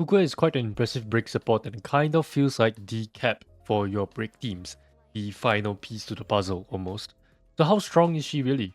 Fugue is quite an impressive break support and kind of feels like the cap for your break teams, the final piece to the puzzle almost. So how strong is she really?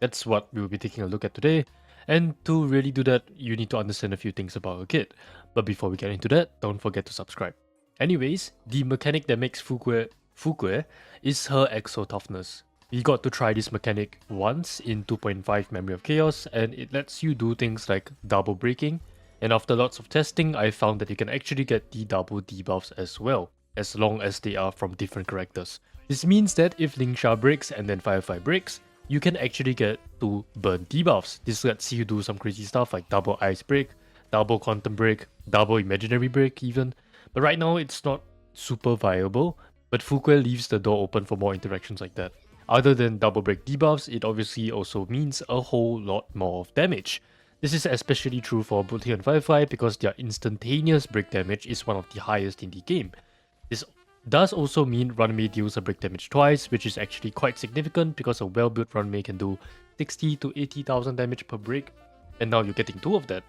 That's what we will be taking a look at today, and to really do that, you need to understand a few things about her kit. But before we get into that, don't forget to subscribe. Anyways, the mechanic that makes Fugue is her Exo Toughness. We got to try this mechanic once in 2.5 Memory of Chaos, and it lets you do things like double breaking, and after lots of testing, I found that you can actually get the double debuffs as well, as long as they are from different characters. This means that if Lingsha breaks and then Firefly breaks, you can actually get 2 burn debuffs. This lets you do some crazy stuff like double ice break, double quantum break, double imaginary break even. But right now it's not super viable, but Fugue leaves the door open for more interactions like that. Other than double break debuffs, it obviously also means a whole lot more of damage. This is especially true for Boothill and Firefly because their instantaneous break damage is one of the highest in the game. This does also mean Runmei deals a break damage twice, which is actually quite significant because a well-built Runmei can do 60 to 80,000 damage per break, and now you're getting 2 of that.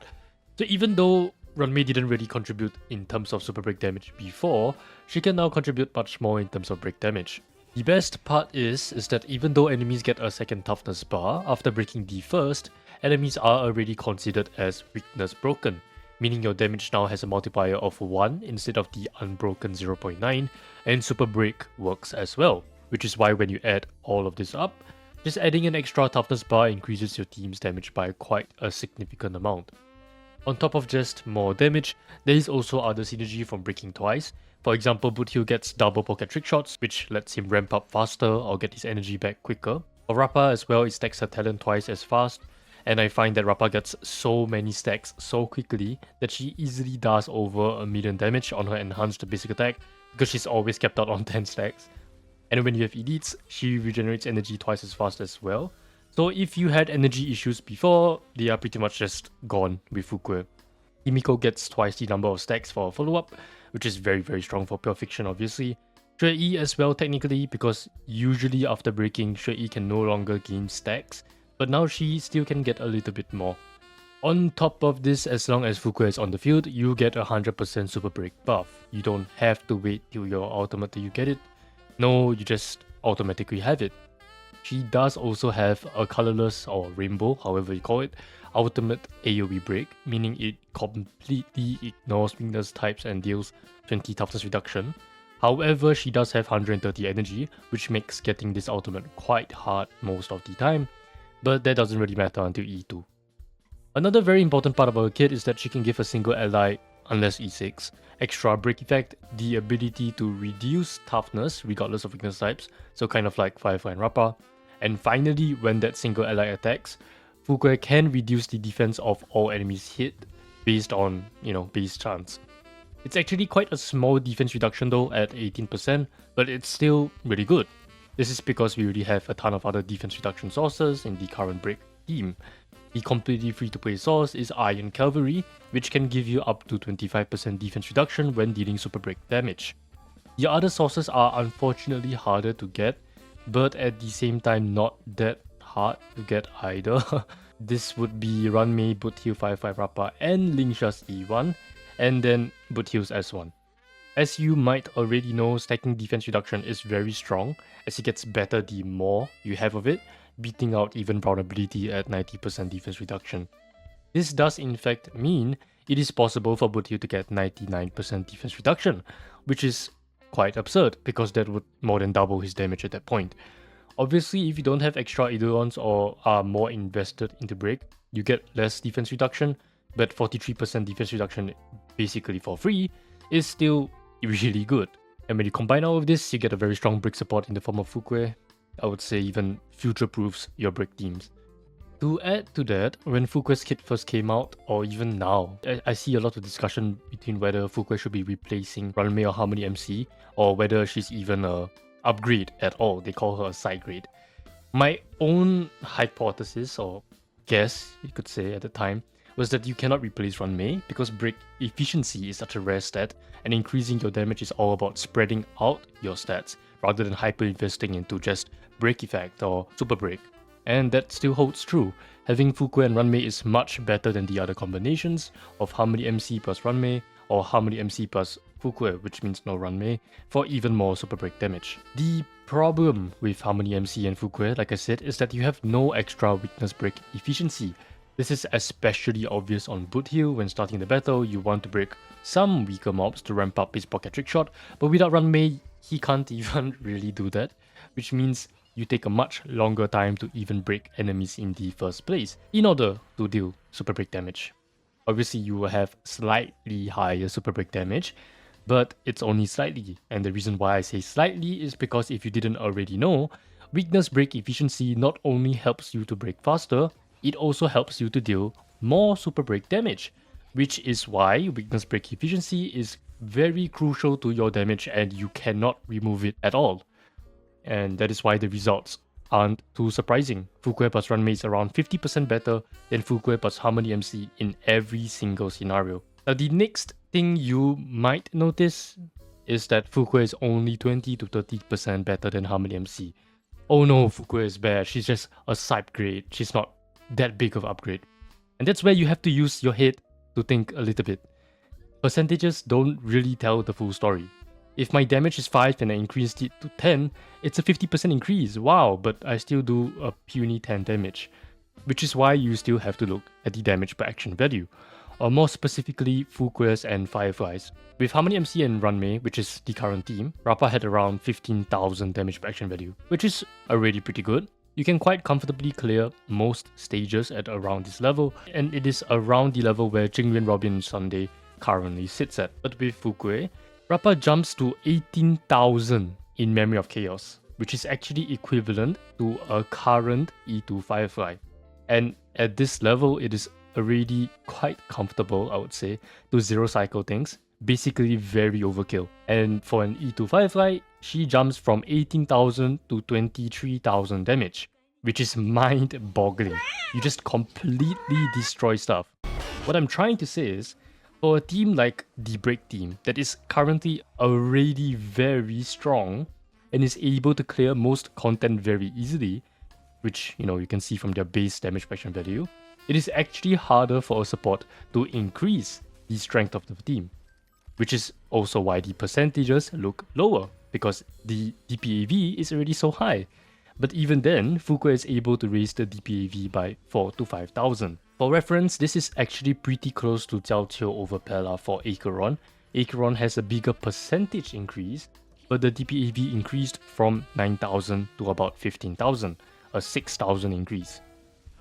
So even though Runmei didn't really contribute in terms of super break damage before, she can now contribute much more in terms of break damage. The best part is that even though enemies get a second toughness bar after breaking the first, enemies are already considered as weakness broken, meaning your damage now has a multiplier of 1 instead of the unbroken 0.9, and super break works as well, which is why when you add all of this up, just adding an extra toughness bar increases your team's damage by quite a significant amount. On top of just more damage, there is also other synergy from breaking twice. For example, Boothill gets double pocket trick shots, which lets him ramp up faster or get his energy back quicker. For Rappa as well, it stacks her talent twice as fast, and I find that Rappa gets so many stacks so quickly that she easily does over 1 million damage on her enhanced basic attack because she's always kept out on 10 stacks. And when you have elites, she regenerates energy twice as fast as well. So if you had energy issues before, they are pretty much just gone with Fugue. Himiko gets twice the number of stacks for a follow-up, which is very strong for Pure Fiction obviously. Shui as well technically, because usually after breaking, Shui can no longer gain stacks, but now she still can get a little bit more. On top of this, as long as Fugue is on the field, you get a 100% super break buff. You don't have to wait till your ultimate till you get it. No, you just automatically have it. She does also have a colorless or rainbow, however you call it, ultimate AoE break, meaning it completely ignores weakness types and deals 20 toughness reduction. However, she does have 130 energy, which makes getting this ultimate quite hard most of the time, but that doesn't really matter until E2. Another very important part about her kit is that she can give a single ally, unless E6, extra break effect, the ability to reduce toughness regardless of weakness types, so kind of like Firefly and Rappa. And finally, when that single ally attacks, Fugue can reduce the defense of all enemies hit based on, base chance. It's actually quite a small defense reduction though at 18%, but it's still really good. This is because we already have a ton of other defense reduction sources in the current break team. The completely free to play source is Iron Cavalry, which can give you up to 25% defense reduction when dealing super break damage. The other sources are unfortunately harder to get, but at the same time not that hard to get either. This would be Runmei, Boothill, Firefly, Rappa, and Lingsha's E1, and then Boothill's S1. As you might already know, stacking defense reduction is very strong, as it gets better the more you have of it, beating out even vulnerability at 90% defense reduction. This does in fact mean it is possible for Boothill to get 99% defense reduction, which is quite absurd because that would more than double his damage at that point. Obviously, if you don't have extra Eidolons or are more invested into break, you get less defense reduction, but 43% defense reduction basically for free is still really good. And when you combine all of this, you get a very strong break support in the form of Fugue. I would say even future-proofs your break teams. To add to that, when Fugue's kit first came out, or even now, I see a lot of discussion between whether Fugue should be replacing Runmei or Harmony MC, or whether she's even a upgrade at all. They call her a side grade. My own hypothesis, or guess you could say at the time, was that you cannot replace Runmei because break efficiency is such a rare stat, and increasing your damage is all about spreading out your stats rather than hyper investing into just break effect or super break. and that still holds true. Having Fugue and Runmei is much better than the other combinations of Harmony MC plus Runmei or Harmony MC plus Fugue, which means no Runmei, for even more super break damage. The problem with Harmony MC and Fugue, like I said, is that you have no extra weakness break efficiency. This is especially obvious on Boot Heal. When starting the battle, you want to break some weaker mobs to ramp up his pocket trick shot, but without Runmei, he can't even really do that, which means you take a much longer time to even break enemies in the first place in order to deal super break damage. Obviously, you will have slightly higher super break damage, but it's only slightly, and the reason why I say slightly is because if you didn't already know, weakness break efficiency not only helps you to break faster, it also helps you to deal more super break damage, which is why weakness break efficiency is very crucial to your damage and you cannot remove it at all. And that is why the results aren't too surprising. Fugue plus Runmei is around 50% better than Fugue plus Harmony MC in every single scenario. Now the next thing you might notice is that Fugue is only 20 to 30% better than Harmony MC. Oh no, Fugue is bad, she's just a side grade, she's not that big of an upgrade. And that's where you have to use your head to think a little bit. Percentages don't really tell the full story. If my damage is 5 and I increased it to 10, it's a 50% increase, wow, but I still do a puny 10 damage. Which is why you still have to look at the damage per action value, or more specifically Fugues and Fireflies. With Harmony MC and Runmei, which is the current team, Rappa had around 15,000 damage per action value, which is already pretty good. You can quite comfortably clear most stages at around this level, and it is around the level where Jingyuan, Robin, and Sunday currently sits at. But with Fugue, Rappa jumps to 18,000 in Memory of Chaos, which is actually equivalent to a current E2 Firefly. And at this level, it is already quite comfortable, I would say, to zero cycle things. Basically very overkill. And for an E2 Firefly, she jumps from 18,000 to 23,000 damage, which is mind-boggling. You just completely destroy stuff. What I'm trying to say is, for a team like the Break team that is currently already very strong and is able to clear most content very easily, which you can see from their base damage per action value, it is actually harder for a support to increase the strength of the team. Which is also why the percentages look lower, because the DPAV is already so high. But even then, Fugue is able to raise the DPAV by 4 to 5,000. For reference, this is actually pretty close to Jiao Qiu over Pella for Acheron. Acheron has a bigger percentage increase, but the DPAV increased from 9,000 to about 15,000, a 6,000 increase.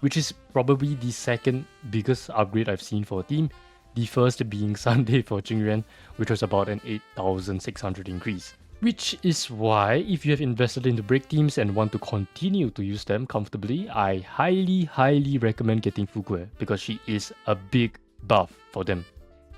Which is probably the second biggest upgrade I've seen for a team, the first being Sunday for Jingyuan, which was about an 8,600 increase. Which is why, if you have invested into break teams and want to continue to use them comfortably, I highly recommend getting Fugue, because she is a big buff for them.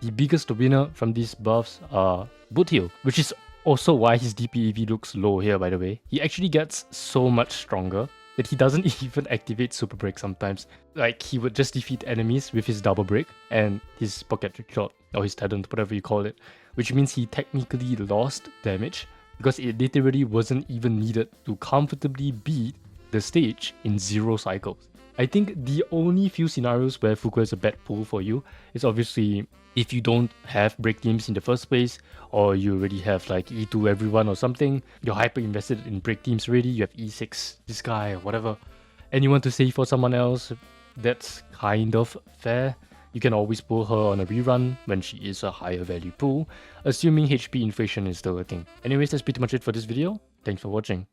The biggest winner from these buffs are Boot Heal, which is also why his DPAV looks low here, by the way. He actually gets so much stronger that he doesn't even activate super break sometimes. Like, he would just defeat enemies with his double break and his pocket trick shot, or his talent, whatever you call it, which means he technically lost damage because it literally wasn't even needed to comfortably beat the stage in 0 cycles. I think the only few scenarios where Fugue is a bad pull for you is obviously if you don't have break teams in the first place, or you already have like E2 everyone or something, you're hyper invested in break teams already, you have E6 this guy or whatever, and you want to save for someone else, that's kind of fair. You can always pull her on a rerun when she is a higher value pull, assuming HP inflation is still a thing. Anyways, that's pretty much it for this video. Thanks for watching.